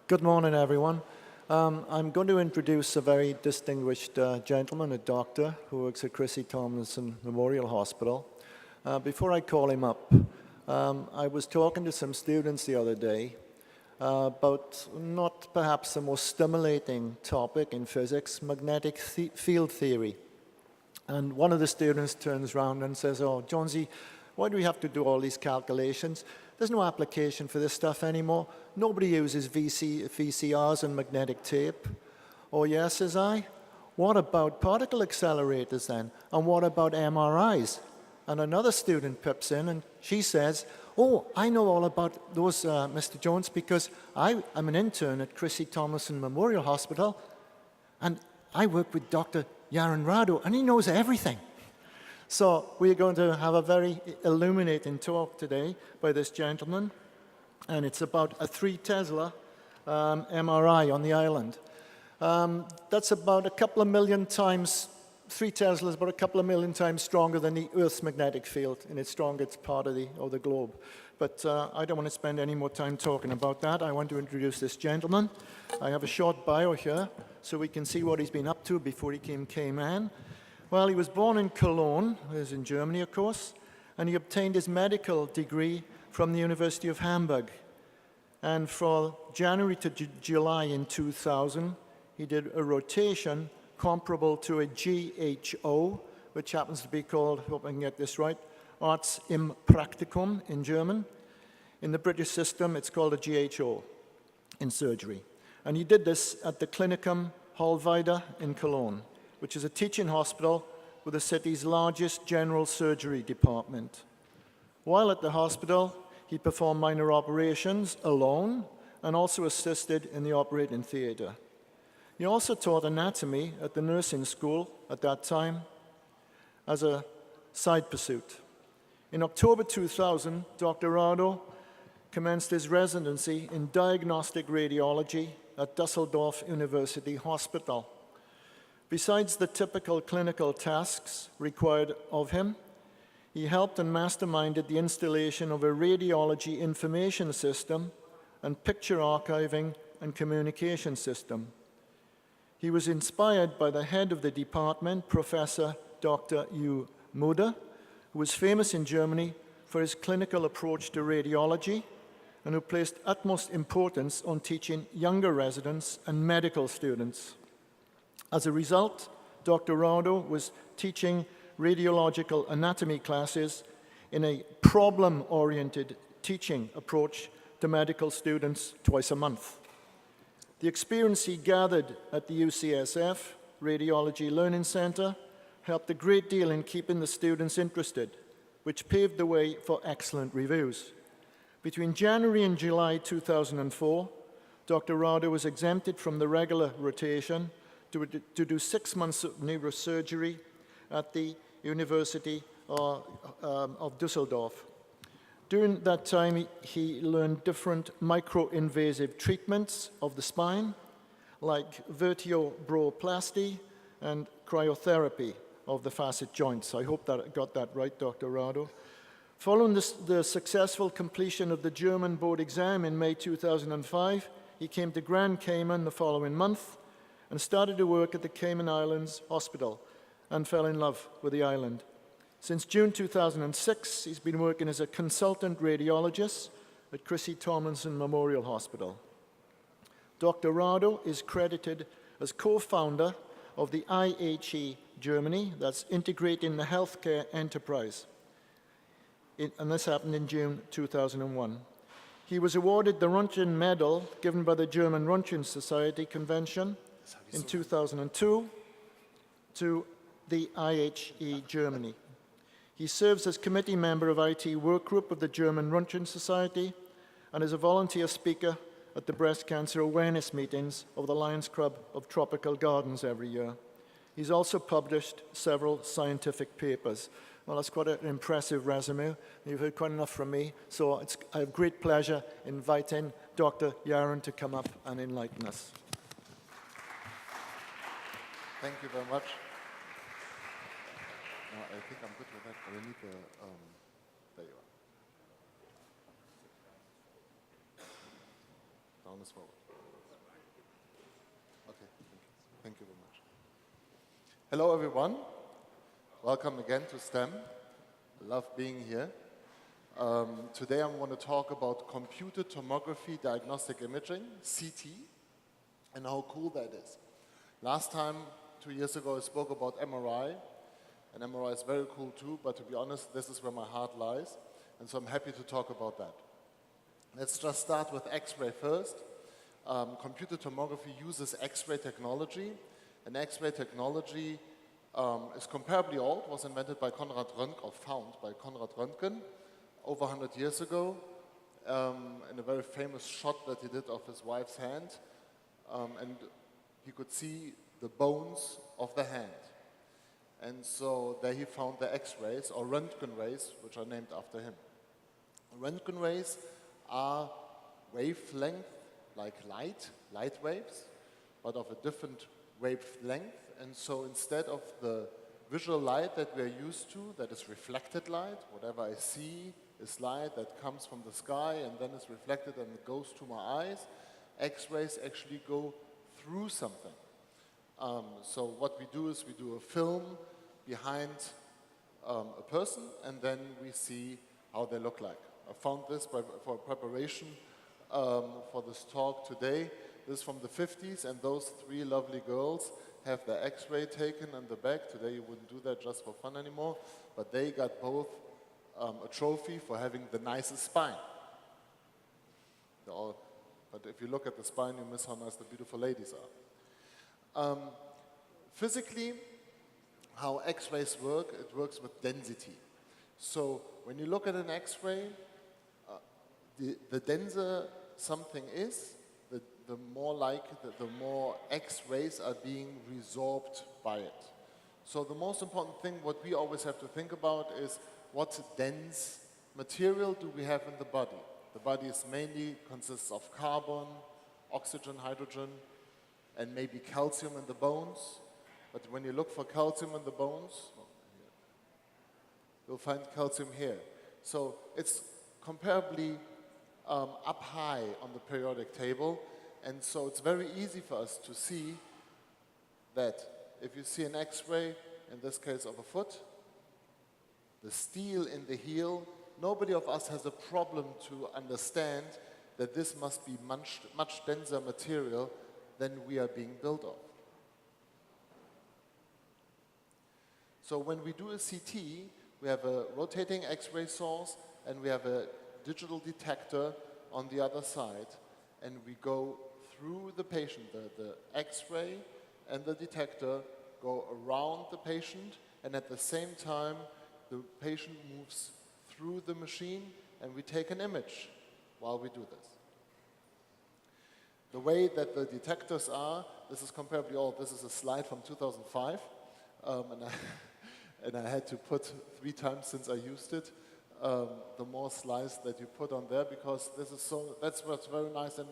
Good morning, everyone. I'm going to introduce a very distinguished gentleman, a doctor, who works at Chrissy Tomlinson Memorial Hospital. Before I call him up, I was talking to some students the other day about not perhaps the most stimulating topic in physics, magnetic field theory. And one of the students turns around and says, "Oh, Jonesy, why do we have to do all these calculations? There's no application for this stuff anymore. Nobody uses VCRs and magnetic tape." "Oh, yes," says I. "What about particle accelerators then? And what about MRIs?" And another student pips in and she says, "Oh, I know all about those, Mr. Jones, because I'm an intern at Chrissy Tomlinson Memorial Hospital, and I work with Dr. Yaron Rado, and he knows everything." So we're going to have a very illuminating talk today by this gentleman, and it's about a 3 Tesla MRI on the island. That's about a couple of million times, 3 Tesla is about a couple of million times stronger than the Earth's magnetic field in its strongest part of the globe. But I don't want to spend any more time talking about that. I want to introduce this gentleman. I have a short bio here, so we can see what he's been up to before he came Cayman. Well, he was born in Cologne, which is in Germany, of course, and he obtained his medical degree from the University of Hamburg. And from January to July in 2000, he did a rotation comparable to a GHO, which happens to be called, hope I can get this right, Arts im Praktikum in German. In the British system, it's called a GHO in surgery. And he did this at the Klinikum Hollweide in Cologne, which is a teaching hospital with the city's largest general surgery department. While at the hospital, he performed minor operations alone and also assisted in the operating theater. He also taught anatomy at the nursing school at that time as a side pursuit. In October 2000, Dr. Rado commenced his residency in diagnostic radiology at Düsseldorf University Hospital. Besides the typical clinical tasks required of him, he helped and masterminded the installation of a radiology information system and picture archiving and communication system. He was inspired by the head of the department, Professor Dr. Yu Muda, who was famous in Germany for his clinical approach to radiology and who placed utmost importance on teaching younger residents and medical students. As a result, Dr. Rado was teaching radiological anatomy classes in a problem-oriented teaching approach to medical students twice a month. The experience he gathered at the UCSF Radiology Learning Center helped a great deal in keeping the students interested, which paved the way for excellent reviews. Between January and July 2004, Dr. Rado was exempted from the regular rotation to do 6 months of neurosurgery at the University of Düsseldorf. During that time, he learned different micro-invasive treatments of the spine, like vertebroplasty and cryotherapy of the facet joints. I hope that I got that right, Dr. Rado. Following the successful completion of the German board exam in May 2005, he came to Grand Cayman the following month and started to work at the Cayman Islands Hospital and fell in love with the island. Since June 2006, he's been working as a consultant radiologist at Chrissy Tomlinson Memorial Hospital. Dr. Rado is credited as co-founder of the IHE Germany, that's Integrating the Healthcare Enterprise. And this happened in June 2001. He was awarded the Röntgen Medal given by the German Röntgen Society Convention in 2002 to the IHE Germany. He serves as committee member of IT work group of the German Röntgen Society and is a volunteer speaker at the breast cancer awareness meetings of the Lions Club of Tropical Gardens every year. He's also published several scientific papers. Well, that's quite an impressive resume. You've heard quite enough from me, so I have great pleasure inviting Dr. Yaron to come up and enlighten us. Thank you very much. No, I think I'm good with that. I need the, there you are. Down as forward. Thank you very much. Hello, everyone. Welcome again to STEM. I love being here. Today I'm going to talk about computed tomography diagnostic imaging, CT, and how cool that is. Last time, 2 years ago, I spoke about MRI, and MRI is very cool too, but to be honest, this is where my heart lies, and so I'm happy to talk about that. Let's just start with X-ray first. Computed tomography uses X-ray technology, and X-ray technology is comparably old, was invented by Konrad Röntgen, or found by Konrad Röntgen over 100 years ago in a very famous shot that he did of his wife's hand, and he could see the bones of the hand. And so there he found the X-rays, or Röntgen rays, which are named after him. Röntgen rays are wavelength like light waves, but of a different wavelength. And so instead of the visual light that we're used to, that is reflected light, whatever I see is light that comes from the sky and then is reflected and it goes to my eyes, X-rays actually go through something. So what we do is we do a film behind a person and then we see how they look like. I found this for preparation for this talk today. This is from the 50s, and those 3 lovely girls have their X-ray taken in the back. Today you wouldn't do that just for fun anymore, but they got both a trophy for having the nicest spine. But if you look at the spine, you miss how nice the beautiful ladies are. Physically, how X-rays work, it works with density. So when you look at an X-ray, the denser something is, the more X-rays are being resorbed by it. So the most important thing, what we always have to think about is what dense material do we have in the body. The body mainly consists of carbon, oxygen, hydrogen, and maybe calcium in the bones. But when you look for calcium in the bones, you'll find calcium here. So it's comparably up high on the periodic table, and so it's very easy for us to see that if you see an X-ray, in this case of a foot, the steel in the heel, nobody of us has a problem to understand that this must be much denser material than we are being built of. So when we do a CT, we have a rotating X-ray source and we have a digital detector on the other side, and we go through the patient. The X-ray and the detector go around the patient, and at the same time the patient moves through the machine and we take an image while we do this. The way that the detectors are, this is comparably old. This is a slide from 2005, and I had to put 3 times since I used it, the more slides that you put on there, because that's what's very nice in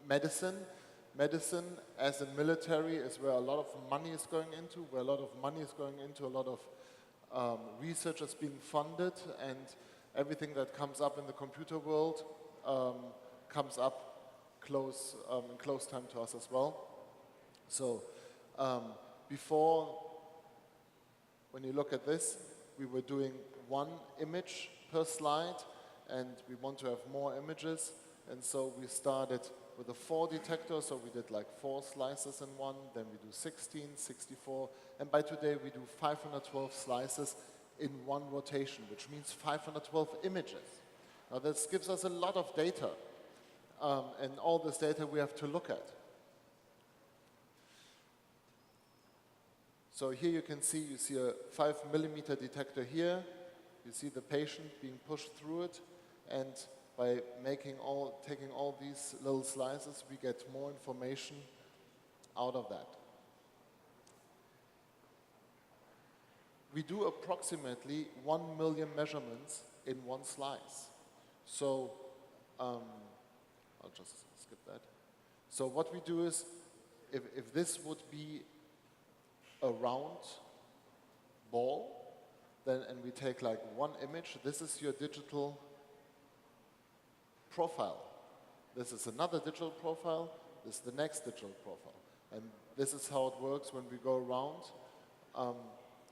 medicine. Medicine, as in military, is where a lot of money is going into, a lot of research is being funded, and everything that comes up in the computer world comes up in close time to us as well. So before, when you look at this, we were doing 1 image per slide, and we want to have more images, and so we started with a 4 detector, so we did like 4 slices in one, then we do 16, 64, and by today we do 512 slices in 1 rotation, which means 512 images. Now this gives us a lot of data, and all this data we have to look at. So here you see a 5mm detector here. You see the patient being pushed through it, and by taking all these little slices, we get more information out of that. We do approximately 1 million measurements in 1 slice. So I'll just skip that. So what we do is, if this would be a round ball, then, and we take like 1 image, this is your digital profile. This is another digital profile, this is the next digital profile. And this is how it works when we go around.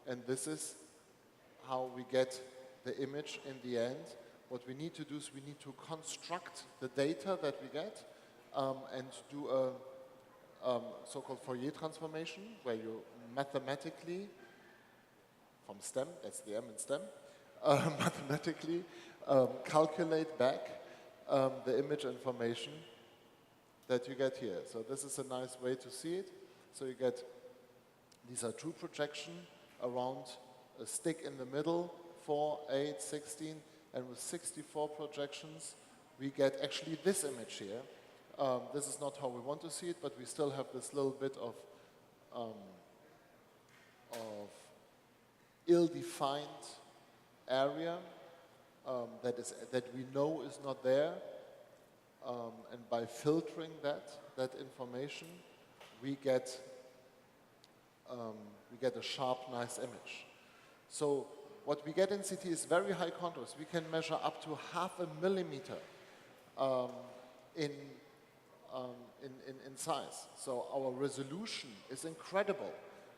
And this is how we get the image in the end. What we need to do is we need to construct the data that we get and do a so-called Fourier transformation, where you mathematically, from STEM, that's the M in STEM, mathematically calculate back the image information that you get here. So this is a nice way to see it. So you get, these are two projection around a stick in the middle, 4, 8, 16, and with 64 projections, we get actually this image here. This is not how we want to see it, but we still have this little bit of ill-defined area that we know is not there. And by filtering that information, we get a sharp, nice image. So what we get in CT is very high contrast. We can measure up to 0.5 millimeter in size. So our resolution is incredible.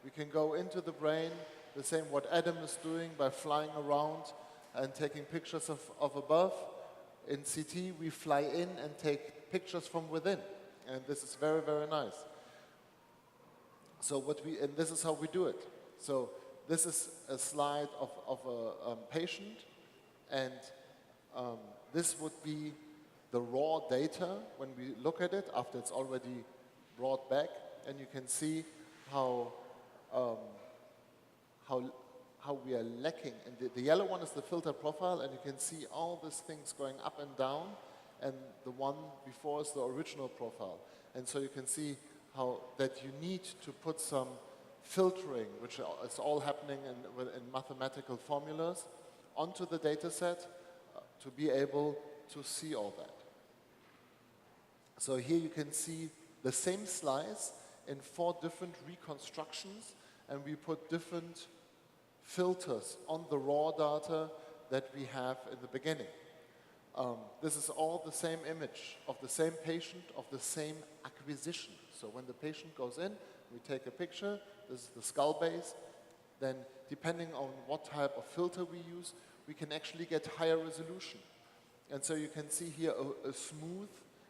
We can go into the brain, the same what Adam is doing by flying around and taking pictures of above. In CT, we fly in and take pictures from within. And this is very, very nice. So and this is how we do it. So this is a slide of a patient, and this would be the raw data when we look at it after it's already brought back, and you can see how we are lacking. And the yellow one is the filter profile, and you can see all these things going up and down, and the one before is the original profile. And so you can see how that you need to put some filtering, which is all happening in mathematical formulas, onto the data set to be able to see all that. So here you can see the same slice in 4 different reconstructions, and we put different filters on the raw data that we have in the beginning. This is all the same image of the same patient, of the same acquisition. So when the patient goes in, we take a picture, this is the skull base, then depending on what type of filter we use, we can actually get higher resolution. And so you can see here a smooth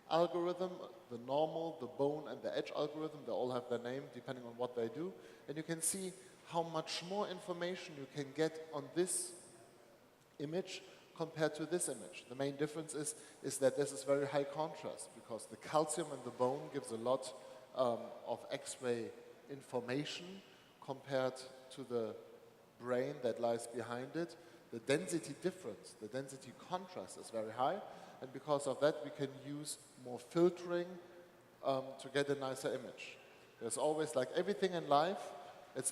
algorithm, the normal, the bone, and the edge algorithm. They all have their name depending on what they do. And you can see how much more information you can get on this image compared to this image. The main difference is that this is very high contrast, because the calcium in the bone gives a lot of X-ray information compared to the brain that lies behind it. The density difference, the density contrast is very high, and because of that we can use more filtering to get a nicer image. There's always, like everything in life,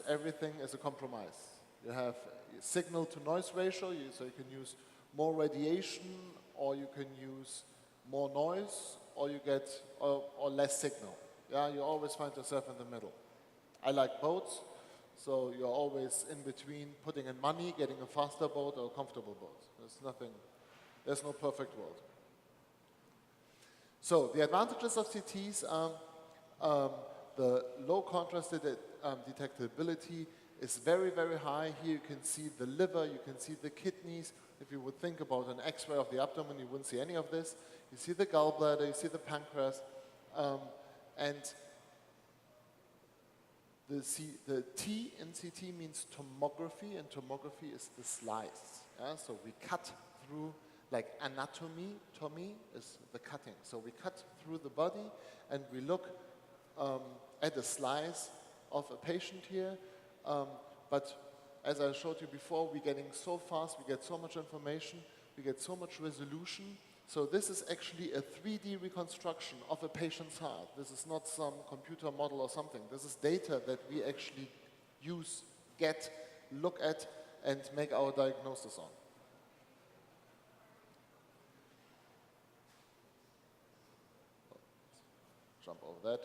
everything is a compromise. You have signal to noise ratio, so you can use more radiation, or you can use more noise, or you get or less signal. Yeah, you always find yourself in the middle. I like boats, so you're always in between putting in money, getting a faster boat or a comfortable boat. There's no perfect world. So the advantages of CTs are the low contrast detectability is very, very high. Here you can see the liver, you can see the kidneys. If you would think about an X-ray of the abdomen, you wouldn't see any of this. You see the gallbladder, you see the pancreas, and the T in CT means tomography, and tomography is the slice. Yeah? So we cut through, like anatomy, tomy is the cutting. So we cut through the body, and we look at a slice of a patient here. But as I showed you before, we're getting so fast, we get so much information, we get so much resolution. So this is actually a 3D reconstruction of a patient's heart. This is not some computer model or something. This is data that we actually use, look at, and make our diagnosis on. Jump over that.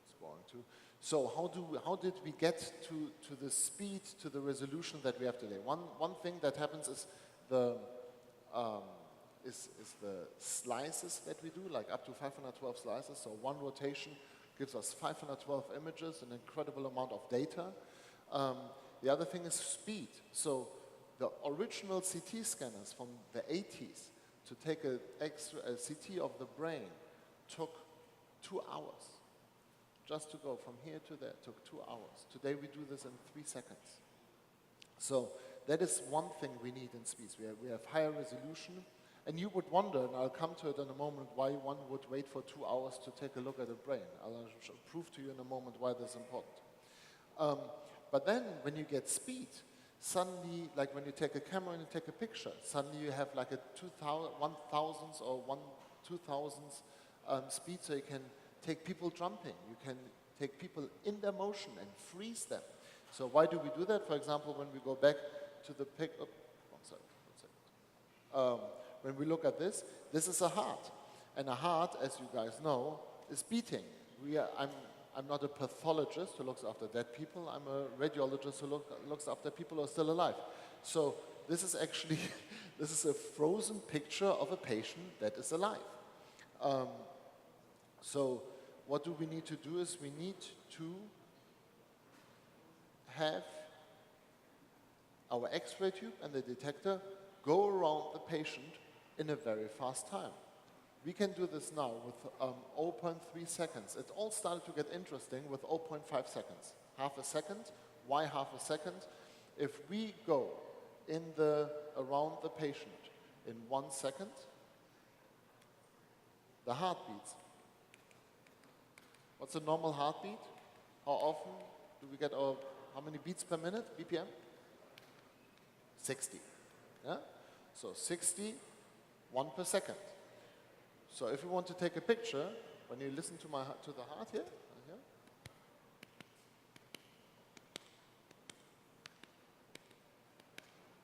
It's boring too. So how did we get to the speed, to the resolution that we have today? One thing that happens is the is the slices that we do, like up to 512 slices. So one rotation gives us 512 images, an incredible amount of data. The other thing is speed. So the original CT scanners from the 80s to take a CT of the brain took 2 hours. Just to go from here to there took 2 hours. Today we do this in 3 seconds. So that is one thing we need in speed. We have higher resolution. And you would wonder, and I'll come to it in a moment, why one would wait for 2 hours to take a look at a brain. I'll prove to you in a moment why this is important. But then when you get speed, suddenly, like when you take a camera and you take a picture, suddenly you have like a 1,000th or 2,000th speed, so you can take people jumping. You can take people in their motion and freeze them. So why do we do that? For example, when we go back to the when we look at this, this is a heart. And a heart, as you guys know, is beating. I'm not a pathologist who looks after dead people. I'm a radiologist who looks after people who are still alive. So this is actually, this is a frozen picture of a patient that is alive. So what do we need to do is we need to have our X-ray tube and the detector go around the patient in a very fast time. We can do this now with 0.3 seconds. It all started to get interesting with 0.5 seconds. Half a second. Why half a second? If we go around the patient in 1 second, the heart beats. What's a normal heartbeat? How often do we get how many beats per minute, BPM? 60. Yeah? So 60, 1 per second. So if you want to take a picture, when you listen to the heart here,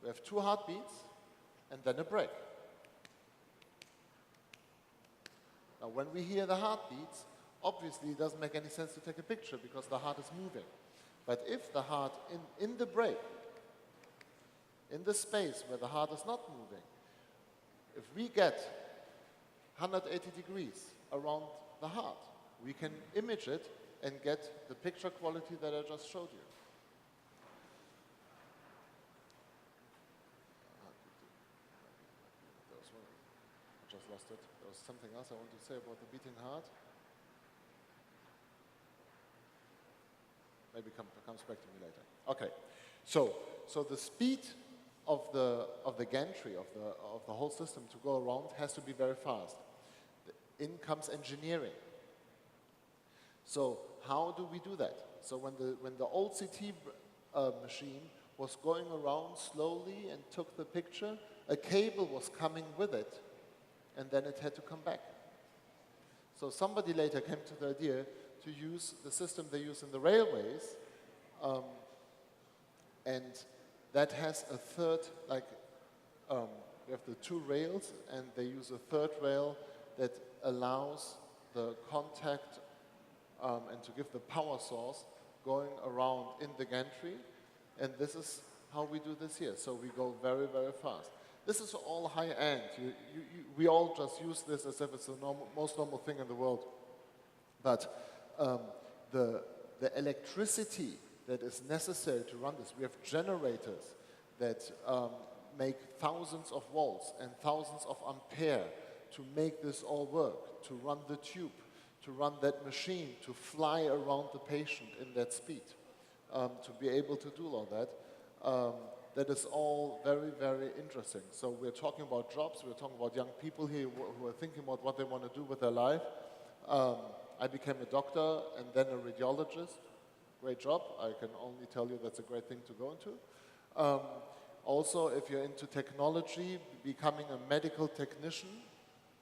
we have 2 heartbeats and then a break. Now when we hear the heartbeats, obviously it doesn't make any sense to take a picture because the heart is moving. But if the heart, in the break, in the space where the heart is not moving, if we get 180 degrees around the heart, we can image it and get the picture quality that I just showed you. I just lost it. There was something else I want to say about the beating heart. Maybe comes back to me later. Okay, so the speed of the gantry of the whole system to go around has to be very fast. In comes engineering. So how do we do that? So when the old CT machine was going around slowly and took the picture, a cable was coming with it, and then it had to come back. So somebody later came to the idea to use the system they use in the railways, and that has a third, we have the 2 rails, and they use a third rail that allows the contact and to give the power source going around in the gantry, and this is how we do this here. So we go very, very fast. This is all high-end. We all just use this as if it's the most normal thing in the world. But the electricity that is necessary to run this, we have generators that make thousands of volts and thousands of ampere to make this all work, to run the tube, to run that machine, to fly around the patient in that speed, to be able to do all that. That is all very, very interesting. So we're talking about jobs, we're talking about young people here who are thinking about what they want to do with their life. I became a doctor and then a radiologist. Great job. I can only tell you that's a great thing to go into. Also, if you're into technology, becoming a medical technician,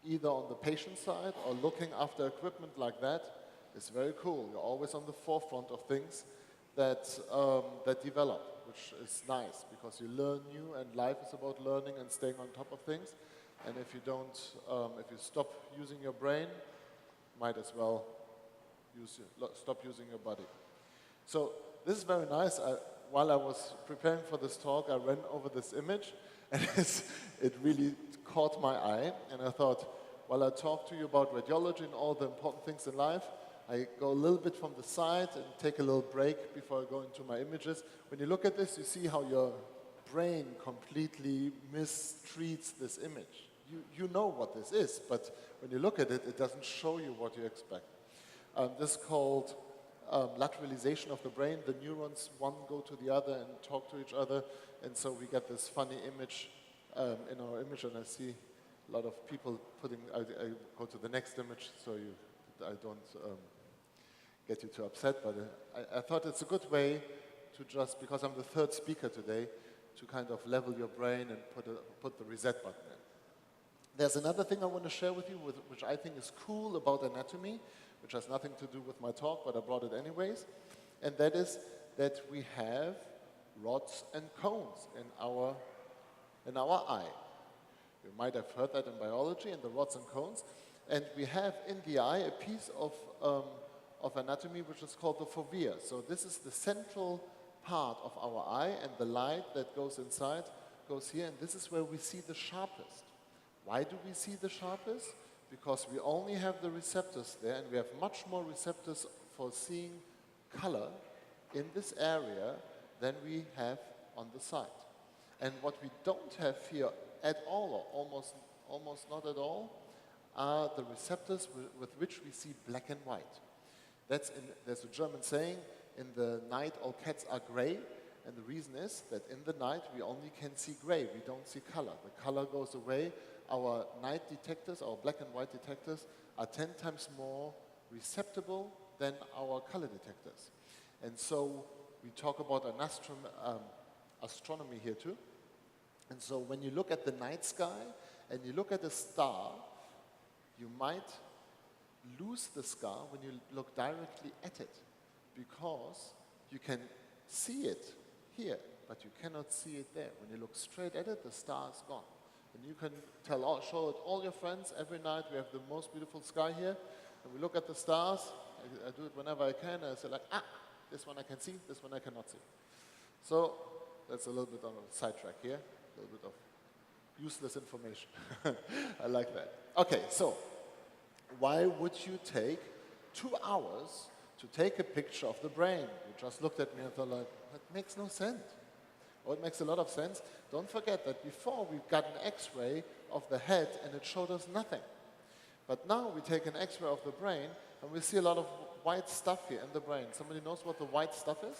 either on the patient side or looking after equipment like that, is very cool. You're always on the forefront of things that develop, which is nice because you learn new, and life is about learning and staying on top of things. And if you don't, if you stop using your brain, might as well stop using your body. So this is very nice. While I was preparing for this talk, I ran over this image, And it really caught my eye, and I thought, while I talk to you about radiology and all the important things in life, I go a little bit from the side and take a little break before I go into my images. When you look at this, you see how your brain completely mistreats this image. You know what this is, but when you look at it, it doesn't show you what you expect. This is called lateralization of the brain. The neurons, one go to the other and talk to each other, and so we get this funny image in our image, and I see a lot of people putting, I go to the next image so I don't get you too upset, but I thought it's a good way to just, because I'm the third speaker today, to kind of level your brain and put the reset button in. There's another thing I want to share with you, which I think is cool about anatomy, which has nothing to do with my talk, but I brought it anyways, and that is that we have rods and cones in our eye. You might have heard that in biology, in the rods and cones. And we have in the eye a piece of anatomy which is called the fovea. So this is the central part of our eye, and the light that goes inside goes here, and this is where we see the sharpest. Why do we see the sharpest? Because we only have the receptors there, and we have much more receptors for seeing color in this area than we have on the side. And what we don't have here at all, or almost not at all, are the receptors with which we see black and white. There's a German saying, in the night all cats are gray, and the reason is that in the night we only can see gray, we don't see color. The color goes away. Our night detectors, our black and white detectors, are 10 times more receptible than our color detectors. And so we talk about astronomy here too. And so when you look at the night sky and you look at a star, you might lose the star when you look directly at it, because you can see it here, but you cannot see it there. When you look straight at it, the star is gone. And you can show it all your friends every night. We have the most beautiful sky here, and we look at the stars. I do it whenever I can, and I say like, this one I can see, this one I cannot see. So that's a little bit on a sidetrack here, a little bit of useless information. I like that. Okay, so why would you take 2 hours to take a picture of the brain? You just looked at me and thought like, that makes no sense. Oh, it makes a lot of sense. Don't forget that before we got an X-ray of the head and it showed us nothing. But now we take an X-ray of the brain and we see a lot of white stuff here in the brain. Somebody knows what the white stuff is?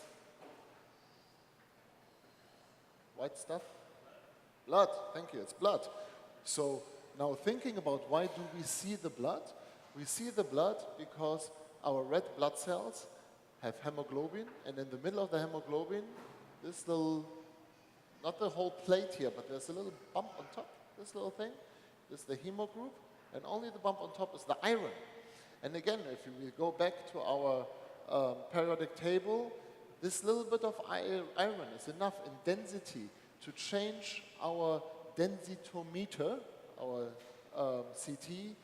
White stuff? Blood. Thank you. It's blood. So now thinking about why do we see the blood? We see the blood because our red blood cells have hemoglobin, and in the middle of the hemoglobin, this little, not the whole plate here, but there's a little bump on top, this little thing. This is the hemo group, and only the bump on top is the iron. And again, if we go back to our periodic table, this little bit of iron is enough in density to change our densitometer, our CT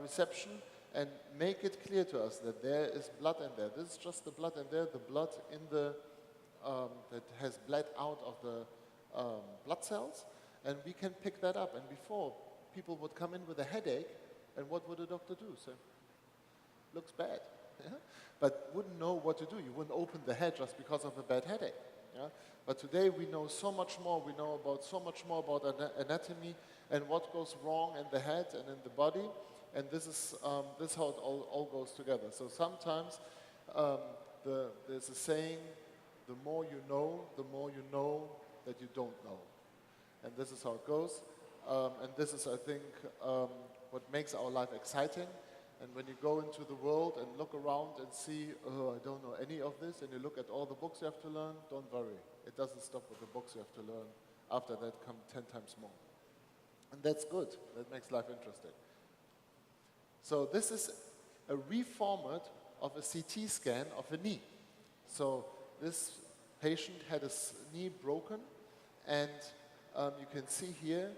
reception, and make it clear to us that there is blood in there. This is just the blood in there, the blood in the that has bled out of the blood cells, and we can pick that up. And before, people would come in with a headache, and what would a doctor do? Say, looks bad. Yeah? But wouldn't know what to do. You wouldn't open the head just because of a bad headache. Yeah? But today we know so much more. We know about so much more about anatomy and what goes wrong in the head and in the body. And this is how it all goes together. So sometimes there's a saying, the more you know that you don't know. And this is how it goes. And this is, I think, what makes our life exciting. And when you go into the world and look around and see, oh, I don't know any of this, and you look at all the books you have to learn, don't worry. It doesn't stop with the books you have to learn. After that come 10 times more. And that's good. That makes life interesting. So this is a reformat of a CT scan of a knee. So this patient had his knee broken, and you can see here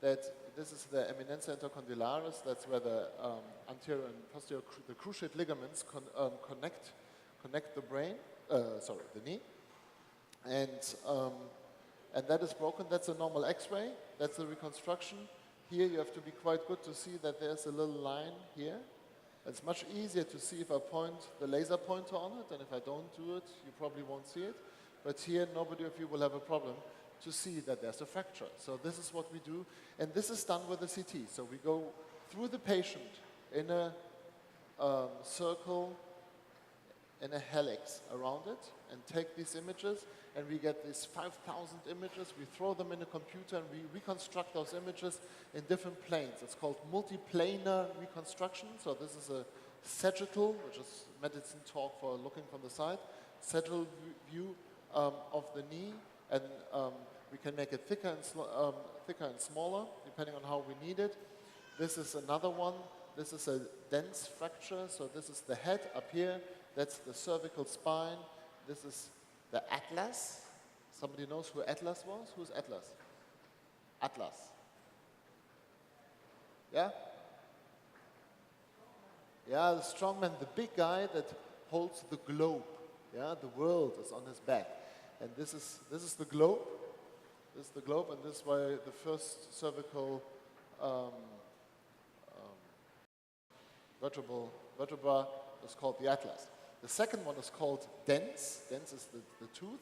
that this is the eminentia intercondylaris. That's where the anterior and posterior, the cruciate ligaments connect the brain, the knee. And that is broken. That's a normal X-ray. That's the reconstruction. Here you have to be quite good to see that there's a little line here. It's much easier to see if I point the laser pointer on it, and if I don't do it, you probably won't see it. But here, nobody of you will have a problem to see that there's a fracture. So this is what we do, and this is done with a CT. So we go through the patient in a circle, in a helix around it, and take these images, and we get these 5,000 images. We throw them in a computer, and we reconstruct those images in different planes. It's called multiplanar reconstruction. So this is a sagittal, which is medicine talk for looking from the side, sagittal view of the knee, and we can make it thicker and smaller, depending on how we need it. This is another one. This is a dense fracture. So this is the head up here. That's the cervical spine. This is the atlas. Somebody knows who Atlas was? Who's Atlas? Atlas. Yeah? Yeah, the strongman, the big guy that holds the globe. Yeah, the world is on his back. And this is the globe. This is the globe, and this is why the first cervical vertebra is called the atlas. The second one is called dense. Dense is the tooth,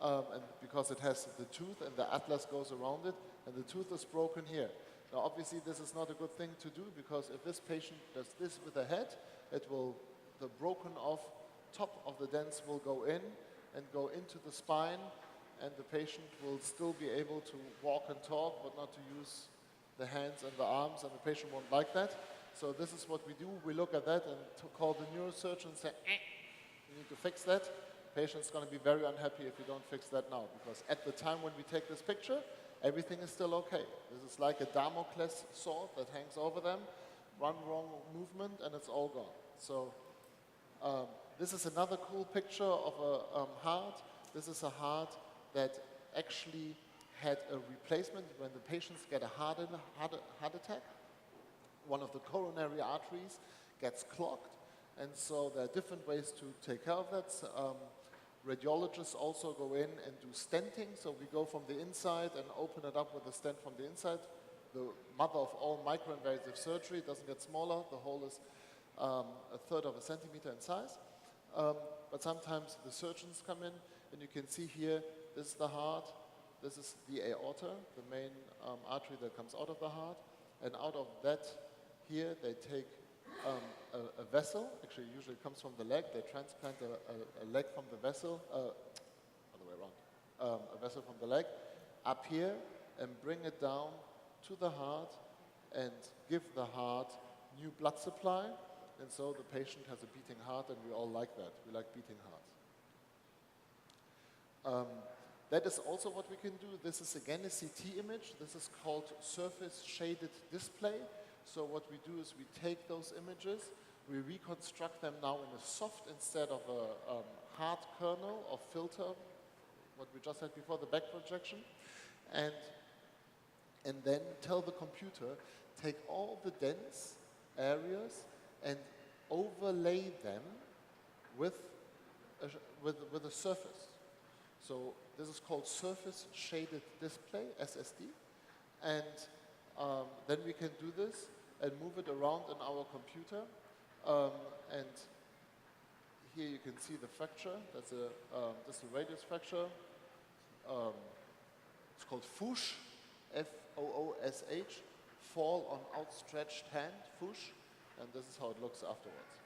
and because it has the tooth and the atlas goes around it, and the tooth is broken here. Now, obviously, this is not a good thing to do, because if this patient does this with the head, the broken off top of the dense will go in and go into the spine, and the patient will still be able to walk and talk, but not to use the hands and the arms, and the patient won't like that. So this is what we do. We look at that and call the neurosurgeon and say, you need to fix that. The patient's going to be very unhappy if you don't fix that now, because at the time when we take this picture, everything is still okay. This is like a Damocles sword that hangs over them. One wrong movement and it's all gone. So this is another cool picture of a heart. This is a heart that actually had a replacement when the patients get a heart attack. One of the coronary arteries gets clogged, and so there are different ways to take care of that. Radiologists also go in and do stenting, so we go from the inside and open it up with a stent from the inside. The mother of all microinvasive surgery. It doesn't get smaller. The hole is a third of a centimeter in size. But sometimes the surgeons come in, and you can see here, this is the heart, this is the aorta, the main artery that comes out of the heart, and out of that, here they take a vessel. Actually, usually it comes from the leg. They transplant a leg from the vessel, other way around, a vessel from the leg up here and bring it down to the heart and give the heart new blood supply. And so the patient has a beating heart, and we all like that. We like beating hearts. That is also what we can do. This is again a CT image. This is called surface shaded display. So what we do is we take those images, we reconstruct them now in a soft instead of a hard kernel or filter, what we just had before, the back projection, and then tell the computer, take all the dense areas and overlay them with a surface. So this is called surface shaded display, SSD, and then we can do this and move it around in our computer. And here you can see the fracture. That's a radius fracture. It's called FOOSH, F-O-O-S-H, fall on outstretched hand, FOOSH, and this is how it looks afterwards.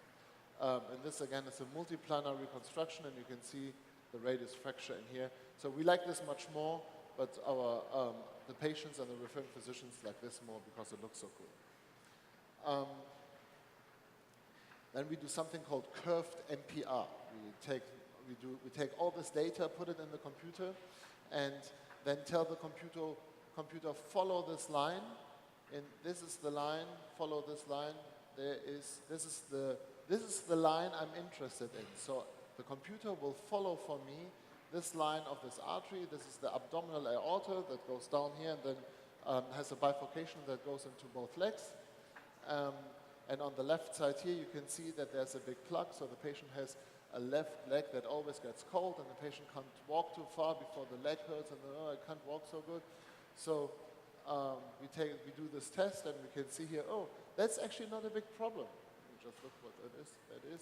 And this again is a multiplanar reconstruction, and you can see the radius fracture in here. So we like this much more, but the patients and the referring physicians like this more because it looks so cool. Then we do something called curved MPR. We take all this data, put it in the computer, and then tell the computer follow this line. And this is the line. Follow this line. This is the line I'm interested in. So the computer will follow for me this line of this artery. This is the abdominal aorta that goes down here and then has a bifurcation that goes into both legs. And on the left side here, you can see that there's a big plug, so the patient has a left leg that always gets cold, and the patient can't walk too far before the leg hurts, and oh, I can't walk so good. So we do this test, and we can see here, oh, that's actually not a big problem. Let me just look what that is. That is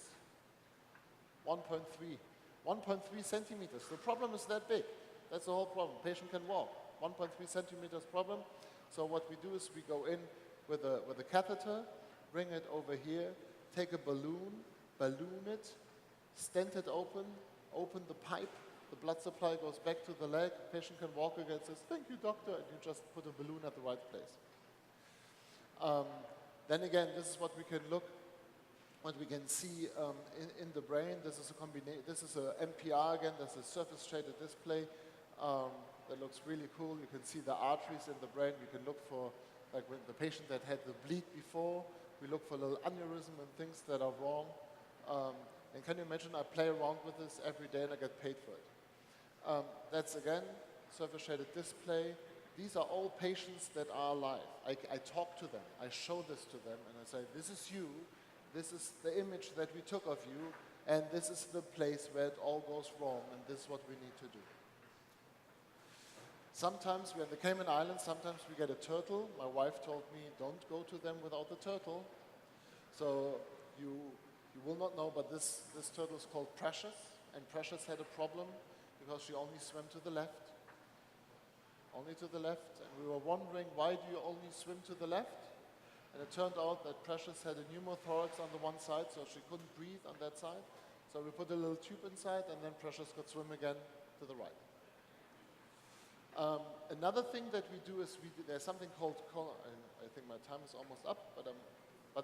1.3. 1.3 centimeters. The problem is that big. That's the whole problem. Patient can walk. 1.3 centimeters problem. So what we do is we go in with a catheter, bring it over here, take a balloon it, stent it open the pipe, the blood supply goes back to the leg, patient can walk again, says, thank you, doctor, and you just put a balloon at the right place. Then again, this is what we can see in the brain. This is a combination. This is a MPR again. That's a surface shaded display that looks really cool. You can see the arteries in the brain. You can look for, like when the patient that had the bleed before, we look for a little aneurysm and things that are wrong. And can you imagine, I play around with this every day and I get paid for it. That's again, surface shaded display. These are all patients that are alive. I talk to them, I show this to them, and I say, this is you, this is the image that we took of you, and this is the place where it all goes wrong, and this is what we need to do. Sometimes we're in the Cayman Islands, sometimes we get a turtle. My wife told me, don't go to them without the turtle. So you will not know, but this turtle is called Precious, and Precious had a problem because she only swam to the left. Only to the left, and we were wondering, why do you only swim to the left? And it turned out that Precious had a pneumothorax on the one side, so she couldn't breathe on that side. So we put a little tube inside, and then Precious could swim again to the right. Another thing that we do is there's something called, I think my time is almost up, but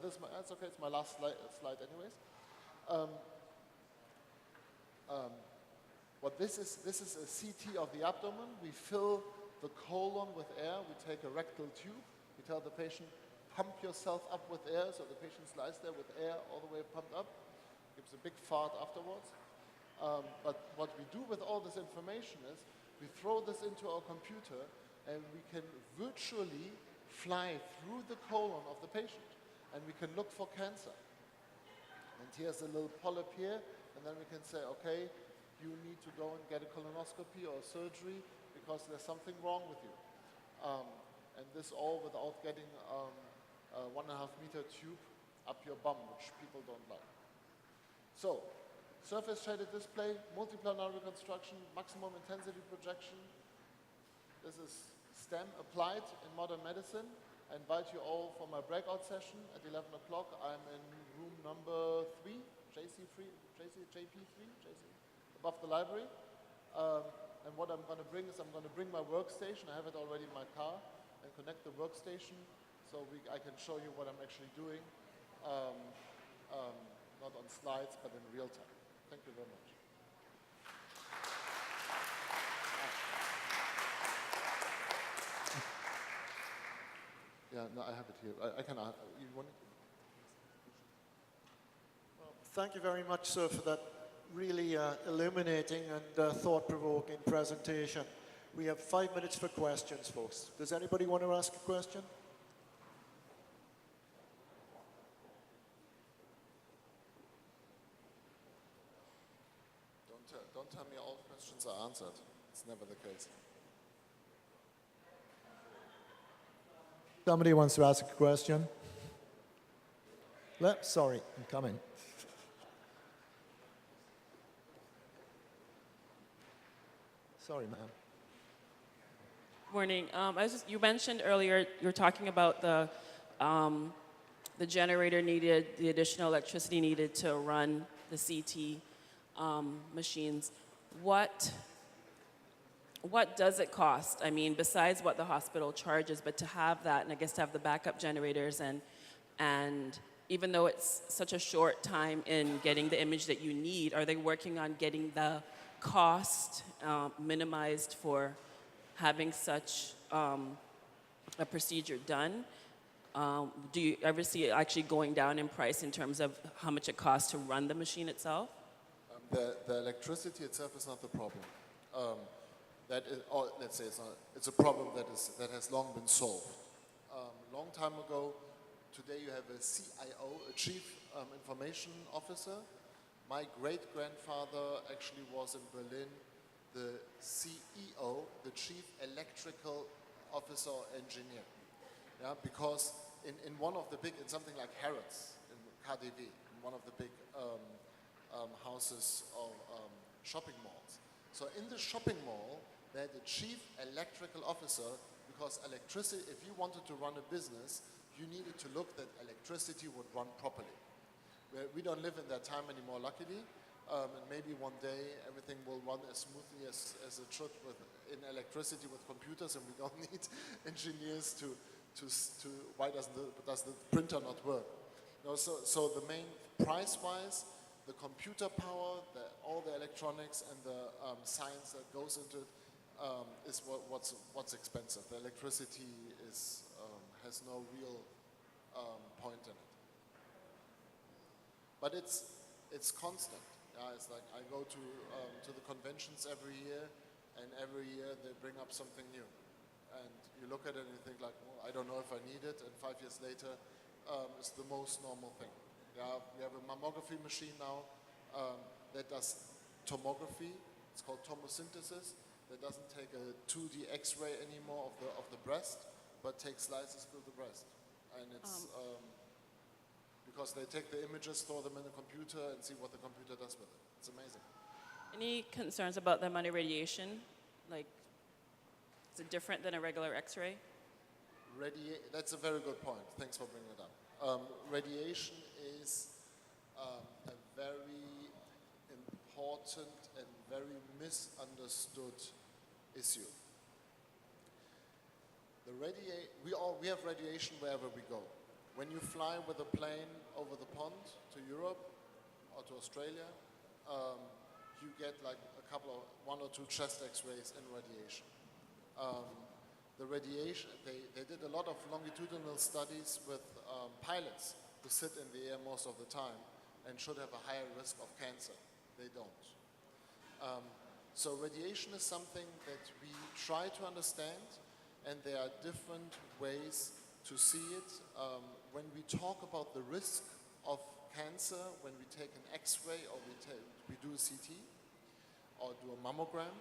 that's okay, it's my last slide anyways. What this is a CT of the abdomen. We fill the colon with air. We take a rectal tube. We tell the patient, pump yourself up with air, so the patient lies there with air all the way pumped up. Gives a big fart afterwards. But what we do with all this information is we throw this into our computer and we can virtually fly through the colon of the patient and we can look for cancer. And here's a little polyp here, and then we can say, okay, you need to go and get a colonoscopy or surgery because there's something wrong with you. And this all without getting a 1.5-meter tube up your bum, which people don't like. So, surface shaded display, multiplanar reconstruction, maximum intensity projection. This is STEM applied in modern medicine. I invite you all for my breakout session at 11 o'clock. I'm in room number 3, JP3, above the library. And what I'm going to bring is I'm going to bring my workstation. I have it already in my car, and connect the workstation so I can show you what I'm actually doing, not on slides, but in real time. Thank you very much. Yeah, no, I have it here. I can. You want it? Well, thank you very much, sir, for that really illuminating and thought-provoking presentation. We have 5 minutes for questions, folks. Does anybody want to ask a question? Don't tell me all questions are answered. It's never the case. Somebody wants to ask a question? Sorry, I'm coming. Sorry, ma'am. Morning. You mentioned earlier, you were talking about the generator needed, the additional electricity needed to run the CT machines. What does it cost? I mean, besides what the hospital charges, but to have that, and I guess to have the backup generators, and even though it's such a short time in getting the image that you need, are they working on getting the cost minimized for having such a procedure done? Do you ever see it actually going down in price in terms of how much it costs to run the machine itself? The electricity itself is not the problem. That is, or let's say it's a problem that has long been solved. Long time ago, today you have a CIO, a Chief Information Officer. My great-grandfather actually was in Berlin the CEO, the Chief Electrical Officer or Engineer. Yeah, because in one of the big, in something like Harrods, in KaDeWe, in one of the big houses or shopping malls. So in the shopping mall, they had the chief electrical officer, because electricity, if you wanted to run a business, you needed to look that electricity would run properly. We don't live in that time anymore, luckily, and maybe one day everything will run as smoothly as it should in electricity with computers, and we don't need engineers to why does the printer not work? No, so the main price-wise, the computer power, all the electronics and the science that goes into it is what's expensive. The electricity has no real point in it. But it's constant. Yeah, it's like I go to the conventions every year, and every year they bring up something new. And you look at it and you think like, well, I don't know if I need it, and 5 years later, it's the most normal thing. Yeah, we have a mammography machine now that does tomography. It's called tomosynthesis. That doesn't take a 2D X-ray anymore of the breast, but takes slices through the breast. And it's because they take the images, store them in a computer, and see what the computer does with it. It's amazing. Any concerns about them under radiation? Like, is it different than a regular X-ray? That's a very good point. Thanks for bringing it up. Radiation is a very important and very misunderstood issue. We have radiation wherever we go. When you fly with a plane over the pond to Europe or to Australia, you get like one or two chest X-rays in radiation. The radiation, they did a lot of longitudinal studies with pilots who sit in the air most of the time and should have a higher risk of cancer. They don't. So radiation is something that we try to understand, and there are different ways to see it. When we talk about the risk of cancer, when we take an X-ray or we do a CT or do a mammogram,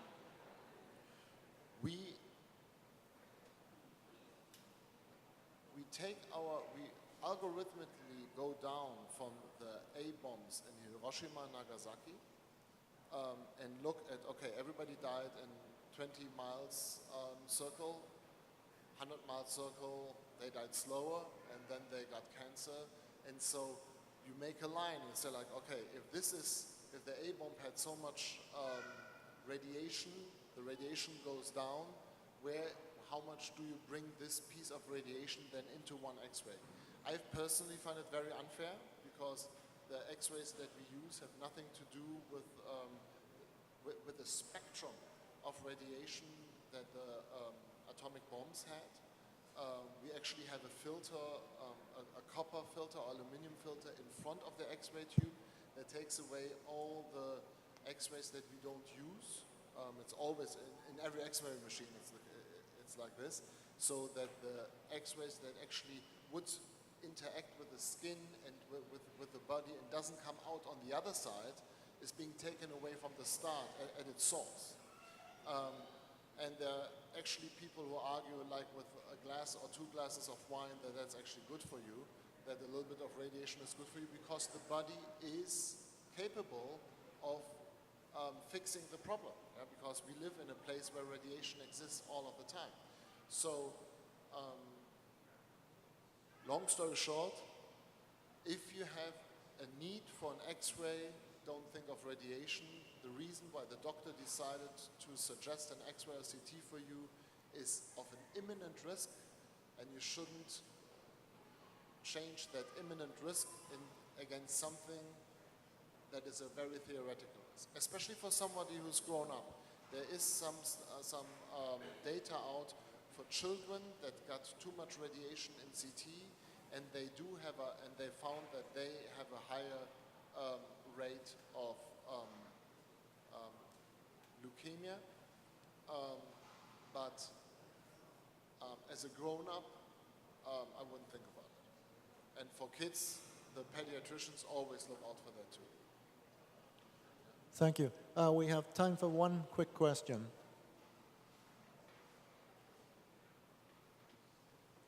we algorithmically go down from the A-bombs in Hiroshima and Nagasaki and look at, okay, everybody died in 20 miles circle, 100 mile circle, they died slower, and then they got cancer. And so you make a line and say like, okay, if the A-bomb had so much radiation, the radiation goes down, how much do you bring this piece of radiation then into one X-ray? I personally find it very unfair, because the X-rays that we use have nothing to do with the spectrum of radiation that the atomic bombs had. We actually have a filter, a copper filter or aluminum filter in front of the X-ray tube that takes away all the X-rays that we don't use. It's always in every X-ray machine. It's like this, so that the X-rays that actually would interact with the skin and with the body and doesn't come out on the other side is being taken away from the start at its source. And there are actually people who argue, like with a glass or 2 glasses of wine, that that's actually good for you, that a little bit of radiation is good for you, because the body is capable of fixing the problem, yeah? Because we live in a place where radiation exists all of the time. So, long story short, if you have a need for an X-ray, don't think of radiation. The reason why the doctor decided to suggest an X-ray or CT for you is of an imminent risk, and you shouldn't change that imminent risk against something that is a very theoretical risk, especially for somebody who's grown up. There is some data out for children that got too much radiation in CT, and they found that they have a higher rate of leukemia, but as a grown-up, I wouldn't think about it. And for kids, the pediatricians always look out for that too. Thank you. We have time for one quick question.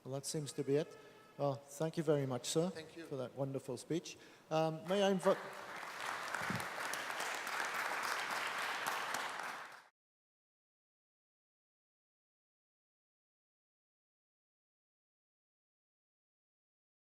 Well, that seems to be it. Well, thank you very much, sir, Thank you. for that wonderful speech. May I invite...